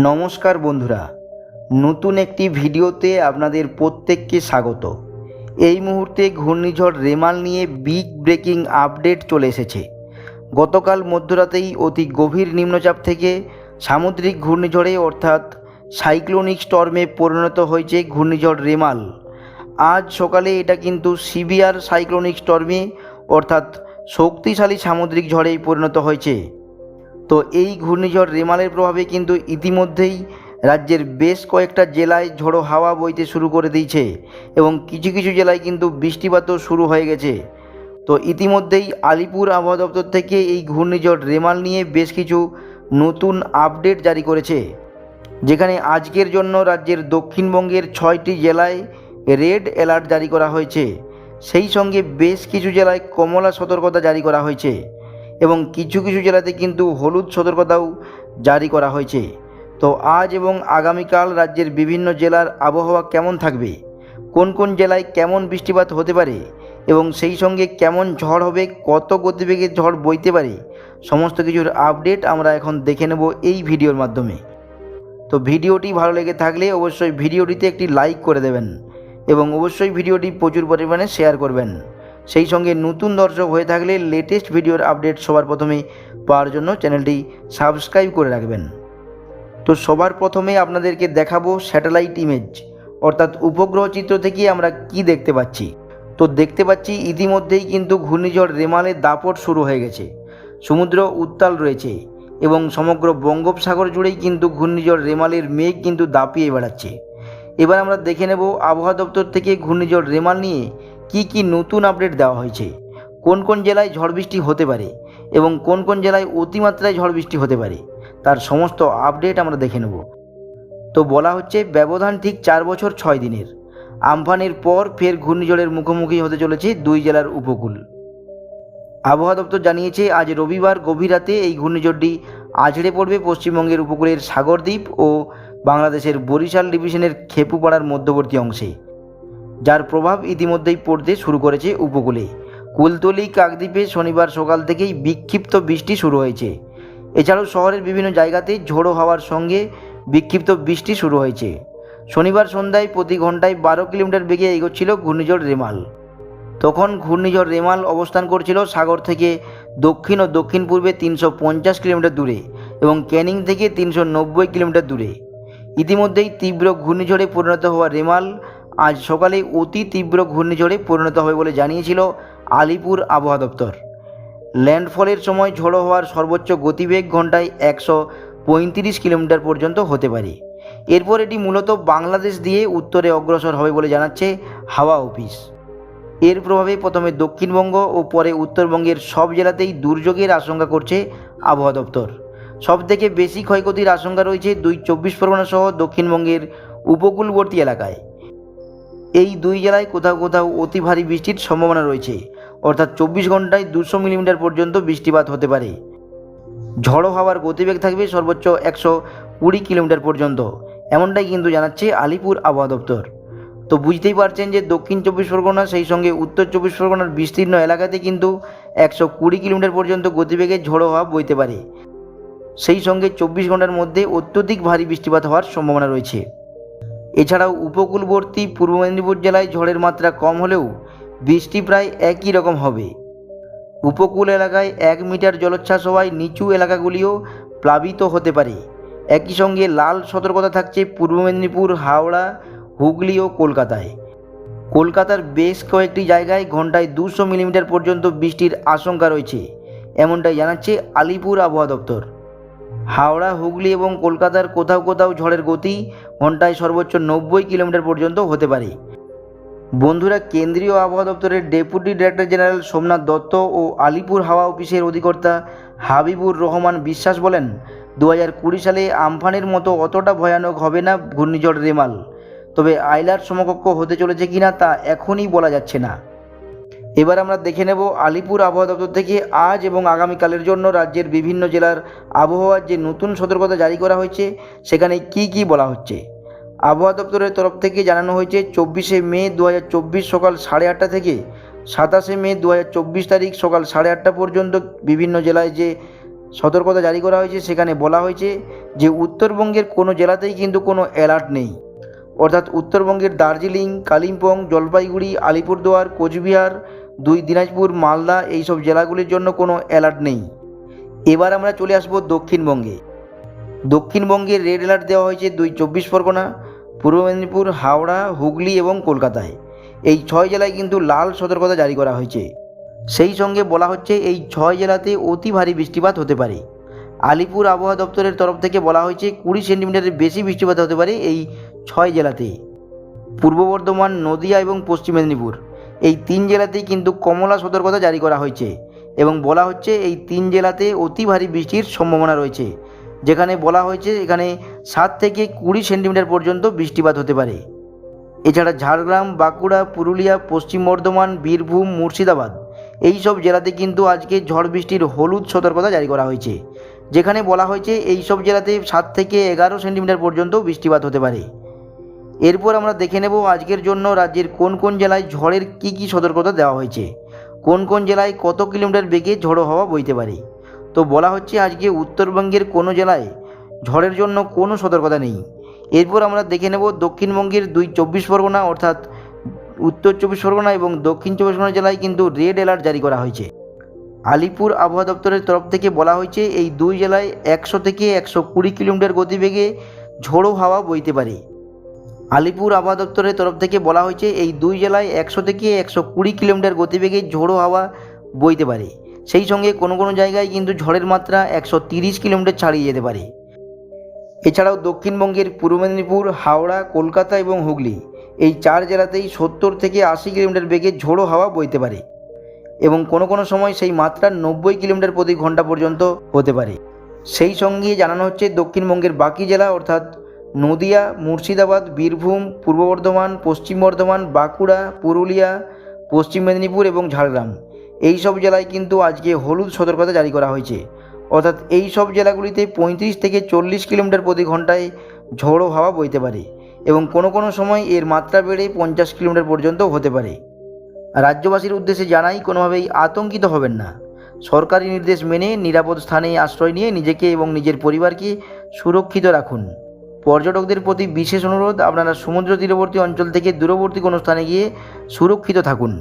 নমস্কার বন্ধুরা, নতুন একটি ভিডিওতে আপনাদের প্রত্যেককে স্বাগত। এই মুহূর্তে ঘূর্ণিঝড় রেমাল নিয়ে বিগ ব্রেকিং আপডেট চলে এসেছে। গতকাল মধ্যরাতেই অতি গভীর নিম্নচাপ থেকে সামুদ্রিক ঘূর্ণিঝড়ে অর্থাৎ সাইক্লোনিক স্টর্মে পরিণত হয়েছে ঘূর্ণিঝড় রেমাল। আজ সকালে এটা কিন্তু সিভিয়ার সাইক্লোনিক স্টর্মে অর্থাৎ শক্তিশালী সামুদ্রিক ঝড়েই পরিণত হয়েছে। তো এই ঘূর্ণিঝড় রেমালের প্রভাবে কিন্তু ইতিমধ্যেই রাজ্যের বেশ কয়েকটা জেলায় ঝোড়ো হাওয়া বইতে শুরু করে দিয়েছে এবং কিছু কিছু জেলায় কিন্তু বৃষ্টিপাতও শুরু হয়ে গেছে। তো ইতিমধ্যেই আলিপুর আবহাওয়া দপ্তর থেকে এই ঘূর্ণিঝড় রেমাল নিয়ে বেশ কিছু নতুন আপডেট জারি করেছে, যেখানে আজকের জন্য রাজ্যের দক্ষিণবঙ্গের 6টি জেলায় রেড অ্যালার্ট জারি করা হয়েছে। সেই সঙ্গে বেশ কিছু জেলায় কমলা সতর্কতা জারি করা হয়েছে এবং কিছু কিছু জেলাতে কিন্তু হলুদ সতর্কতাও জারি করা হয়েছে। তো আজ এবং আগামীকাল রাজ্যের বিভিন্ন জেলার আবহাওয়া কেমন থাকবে, কোন কোন জেলায় কেমন বৃষ্টিপাত হতে পারে এবং সেই সঙ্গে কেমন ঝড় হবে, কত গতিবেগে ঝড় বইতে পারে, সমস্ত কিছুর আপডেট আমরা এখন দেখে নেব এই ভিডিওর মাধ্যমে। তো ভিডিওটি ভালো লেগে থাকলে অবশ্যই ভিডিওটিতে একটি লাইক করে দেবেন এবং অবশ্যই ভিডিওটি প্রচুর পরিমাণে শেয়ার করবেন। সেই সঙ্গে নতুন দর্শক হয়ে থাকলে লেটেস্ট ভিডিওর আপডেট সবার প্রথমে পাওয়ার জন্য চ্যানেলটি সাবস্ক্রাইব করে রাখবেন। তো সবার প্রথমে আপনাদেরকে দেখাবো স্যাটেলাইট ইমেজ অর্থাৎ উপগ্রহ চিত্র থেকে আমরা কি দেখতে পাচ্ছি। তো দেখতে পাচ্ছি ইতিমধ্যেই কিন্তু ঘূর্ণিঝড় রেমালের দাপট শুরু হয়ে গেছে, সমুদ্র উত্তাল রয়েছে এবং সমগ্র বঙ্গোপসাগর জুড়েই কিন্তু ঘূর্ণিঝড় রেমালের মেঘ কিন্তু দাপিয়ে বেড়াচ্ছে। এবার আমরা দেখে নেব আবহাওয়া দপ্তর থেকে ঘূর্ণিঝড় রেমাল নিয়ে কি কি নতুন আপডেট দেওয়া হয়েছে, কোন কোন জেলায় ঝড় বৃষ্টি হতে পারে এবং কোন কোন জেলায় অতিমাত্রায় ঝড় বৃষ্টি হতে পারে, তার সমস্ত আপডেট আমরা দেখে নেব। তো বলা হচ্ছে ব্যবধান ঠিক 4 বছর 6 দিনের। আমফানের পর ফের ঘূর্ণিঝড়ের মুখোমুখি হতে চলেছে 2 জেলার উপকূল। আবহাওয়া দপ্তর জানিয়েছে আজ রবিবার গভীর রাতে এই ঘূর্ণিঝড়টি আছড়ে পড়বে পশ্চিমবঙ্গের উপকূলের সাগরদ্বীপ ও বাংলাদেশের বরিশাল ডিভিশনের খেপুপাড়ার মধ্যবর্তী অংশে, যার প্রভাব ইতিমধ্যেই পড়তে শুরু করেছে উপকূলে। কুলতলি কাকদ্বীপে শনিবার সকাল থেকেই বিক্ষিপ্ত বৃষ্টি শুরু হয়েছে। এছাড়াও শহরের বিভিন্ন জায়গাতে ঝোড়ো হাওয়ার সঙ্গে বিক্ষিপ্ত বৃষ্টি শুরু হয়েছে। শনিবার সন্ধ্যায় প্রতি ঘন্টায় 12 কিলোমিটার বেগে এগোচ্ছিল ঘূর্ণিঝড় রেমাল। তখন ঘূর্ণিঝড় রেমাল অবস্থান করছিল সাগর থেকে দক্ষিণ ও দক্ষিণ পূর্বে 350 কিলোমিটার দূরে এবং ক্যানিং থেকে 390 কিলোমিটার দূরে। ইতিমধ্যেই তীব্র ঘূর্ণিঝড়ে পরিণত হওয়া রেমাল আজ সকালে অতি তীব্র ঘূর্ণিঝড়ে পরিণত হবে বলে জানিয়েছিল আলিপুর আবহাওয়া দপ্তর। ল্যান্ডফলের সময় ঝোড়ো হওয়ার সর্বোচ্চ গতিবেগ ঘন্টায় 135 কিলোমিটার পর্যন্ত হতে পারে। এরপর এটি মূলত বাংলাদেশ দিয়ে উত্তরে অগ্রসর হবে বলে জানাচ্ছে হাওয়া অফিস। এর প্রভাবে প্রথমে দক্ষিণবঙ্গ ও পরে উত্তরবঙ্গের সব জেলাতেই দুর্যোগের আশঙ্কা করছে আবহাওয়া দপ্তর। সবথেকে বেশি ক্ষয়ক্ষতির আশঙ্কা রয়েছে 24 পরগনা সহ দক্ষিণবঙ্গের উপকূলবর্তী এলাকায়। এই 2 জেলায় কোথাও কোথাও অতি ভারী বৃষ্টির সম্ভাবনা রয়েছে, অর্থাৎ 24 ঘন্টায় 200 মিলিমিটার পর্যন্ত বৃষ্টিপাত হতে পারে। ঝড়ো হাওয়ার গতিবেগ থাকবে সর্বোচ্চ 120 কিলোমিটার পর্যন্ত, এমনটাই কিন্তু জানাচ্ছে আলিপুর আবহাওয়া দপ্তর। তো বুঝতেই পারছেন যে দক্ষিণ 24 পরগনা সেই সঙ্গে উত্তর 24 পরগনার বিস্তীর্ণ এলাকাতে কিন্তু 120 কিলোমিটার পর্যন্ত গতিবেগে ঝোড়ো হাওয়া বইতে পারে। সেই সঙ্গে 24 ঘন্টার মধ্যে অত্যধিক ভারী বৃষ্টিপাত হওয়ার সম্ভাবনা রয়েছে। এছাড়াও উপকূলবর্তী পূর্ব মেদিনীপুর জেলায় ঝড়ের মাত্রা কম হলেও বৃষ্টি প্রায় একই রকম হবে। উপকূল এলাকায় 1 মিটার জলোচ্ছ্বাস হওয়ায় নিচু এলাকাগুলিও প্লাবিত হতে পারে। একই সঙ্গে লাল সতর্কতা থাকছে পূর্ব মেদিনীপুর, হাওড়া, হুগলি ও কলকাতায়। কলকাতার বেশ কয়েকটি জায়গায় ঘন্টায় 200 মিলিমিটার পর্যন্ত বৃষ্টির আশঙ্কা রয়েছে, এমনটাই জানাচ্ছে আলিপুর আবহাওয়া দপ্তর। হাওড়া, হুগলি এবং কলকাতার কোথাও কোথাও ঝড়ের গতি ঘন্টায় সর্বোচ্চ 90 কিলোমিটার পর্যন্ত হতে পারে। বন্ধুরা, কেন্দ্রীয় আবহাওয়া দপ্তরের deputy director general Somnath Dutta ও আলিপুর হাওয়া অফিসের অধিকর্তা হাবিবুর রহমান বিশ্বাস বলেন, 2020 সালে আমফানের মতো অতটা ভয়ানক হবে না ঘূর্ণিঝড় রেমাল, তবে আইলার সমকক্ষ হতে চলেছে কিনা তা এখনই বলা যাচ্ছে না। এবার আমরা দেখে নেব আলিপুর আবহাওয়া দপ্তর থেকে আজ এবং আগামীকালের জন্য রাজ্যের বিভিন্ন জেলার আবহাওয়ার যে নতুন সতর্কতা জারি করা হয়েছে সেখানে কি কি বলা হচ্ছে। আবহাওয়া দপ্তরের তরফ থেকে জানানো হয়েছে 24শে মে 2024 সকাল 8:30 থেকে 27শে মে 2024 তারিখ সকাল 8:30 পর্যন্ত বিভিন্ন জেলায় যে সতর্কতা জারি করা হয়েছে। সেখানে বলা হয়েছে যে উত্তরবঙ্গের কোনো জেলাতেই কিন্তু কোনো অ্যালার্ট নেই, অর্থাৎ উত্তরবঙ্গের দার্জিলিং, কালিম্পং, জলপাইগুড়ি, আলিপুরদুয়ার, কোচবিহার, দিনাজপুর, মালদা এইসব জেলাগুলির জন্য কোনো অ্যালার্ট নেই। এবার আমরা চলে আসব দক্ষিণবঙ্গে। দক্ষিণবঙ্গে রেড অ্যালার্ট দেওয়া হয়েছে 24 পরগনা, পূর্ব মেদিনীপুর, হাওড়া, হুগলি এবং কলকাতায়। এই 6 জেলায় কিন্তু লাল সতর্কতা জারি করা হয়েছে। সেই সঙ্গে বলা হচ্ছে এই 6 জেলাতে অতি ভারী বৃষ্টিপাত হতে পারে। আলিপুর আবহাওয়া দপ্তরের তরফ থেকে বলা হয়েছে 20 সেন্টিমিটারের বেশি বৃষ্টিপাত হতে পারে এই 6 জেলাতে। পূর্ব বর্ধমান, নদিয়া এবং পশ্চিম মেদিনীপুর এই 3 জেলাতেই কিন্তু কমলা সতর্কতা জারি করা হয়েছে এবং বলা হচ্ছে এই 3 জেলাতে অতি ভারী বৃষ্টির সম্ভাবনা রয়েছে, যেখানে বলা হয়েছে এখানে 7 থেকে 20 সেন্টিমিটার পর্যন্ত বৃষ্টিপাত হতে পারে। এছাড়া ঝাড়গ্রাম, বাঁকুড়া, পুরুলিয়া, পশ্চিম বর্ধমান, বীরভূম, মুর্শিদাবাদ এই সব জেলাতে কিন্তু আজকে ঝড় বৃষ্টির হলুদ সতর্কতা জারি করা হয়েছে, যেখানে বলা হয়েছে এই সব জেলাতে 7 থেকে 11 সেন্টিমিটার পর্যন্ত বৃষ্টিপাত হতে পারে। এরপর আমরা দেখে নেব আজকের জন্য রাজ্যের কোন কোন জেলায় ঝড়ের কী সতর্কতা দেওয়া হয়েছে, কোন কোন জেলায় কত কিলোমিটার বেগে ঝড়ো হাওয়া বইতে পারে। তো বলা হচ্ছে আজকে উত্তরবঙ্গের কোনো জেলায় ঝড়ের জন্য কোনো সতর্কতা নেই। এরপর আমরা দেখে নেব দক্ষিণবঙ্গের 24 পরগনা অর্থাৎ উত্তর 24 পরগনা এবং দক্ষিণ 24 পরগনা জেলায় কিন্তু রেড অ্যালার্ট জারি করা হয়েছে। আলিপুর আবহাওয়া দপ্তরের তরফ থেকে বলা হয়েছে এই 2 জেলায় 100 থেকে 120 কিলোমিটার গতিবেগে ঝোড়ো হাওয়া বইতে পারে। আলিপুর আবহাওয়া দপ্তরের তরফ থেকে বলা হয়েছে এই 2 জেলায় 100 থেকে 120 কিলোমিটার গতিবেগে ঝোড়ো হাওয়া বইতে পারে। সেই সঙ্গে কোনো কোনো জায়গায় কিন্তু ঝড়ের মাত্রা 130 কিলোমিটার ছাড়িয়ে যেতে পারে। এছাড়াও দক্ষিণবঙ্গের পূর্ব মেদিনীপুর, হাওড়া, কলকাতা এবং হুগলি এই 4 জেলাতেই 70 থেকে 80 কিলোমিটার বেগে ঝোড়ো হাওয়া বইতে পারে এবং কোনো কোনো সময় সেই মাত্রা 90 কিলোমিটার প্রতি ঘন্টা পর্যন্ত হতে পারে। সেই সঙ্গে জানানো হচ্ছে দক্ষিণবঙ্গের বাকি জেলা অর্থাৎ নদিয়া, মুর্শিদাবাদ, বীরভূম, পূর্ব বর্ধমান, পশ্চিম বর্ধমান, বাঁকুড়া, পুরুলিয়া, পশ্চিম মেদিনীপুর এবং ঝাড়গ্রাম এই সব জেলায় কিন্তু আজকে হলুদ সতর্কতা জারি করা হয়েছে, অর্থাৎ এই সব জেলাগুলিতে 35 থেকে 40 কিলোমিটার প্রতি ঘন্টায় ঝোড়ো হাওয়া বইতে পারে এবং কোনো কোনো সময় এর মাত্রা বেড়ে 50 কিলোমিটার পর্যন্ত হতে পারে। রাজ্যবাসীর উদ্দেশ্যে জানাই, কোনোভাবেই আতঙ্কিত হবেন না। সরকারি নির্দেশ মেনে নিরাপদ স্থানে আশ্রয় নিয়ে নিজেকে এবং নিজের পরিবারকে সুরক্ষিত রাখুন। পর্যটকদের প্রতি বিশেষ অনুরোধ, আপনারা সমুদ্র তীরবর্তী অঞ্চল থেকে দূরবর্তী কোনো স্থানে গিয়ে সুরক্ষিত থাকুন।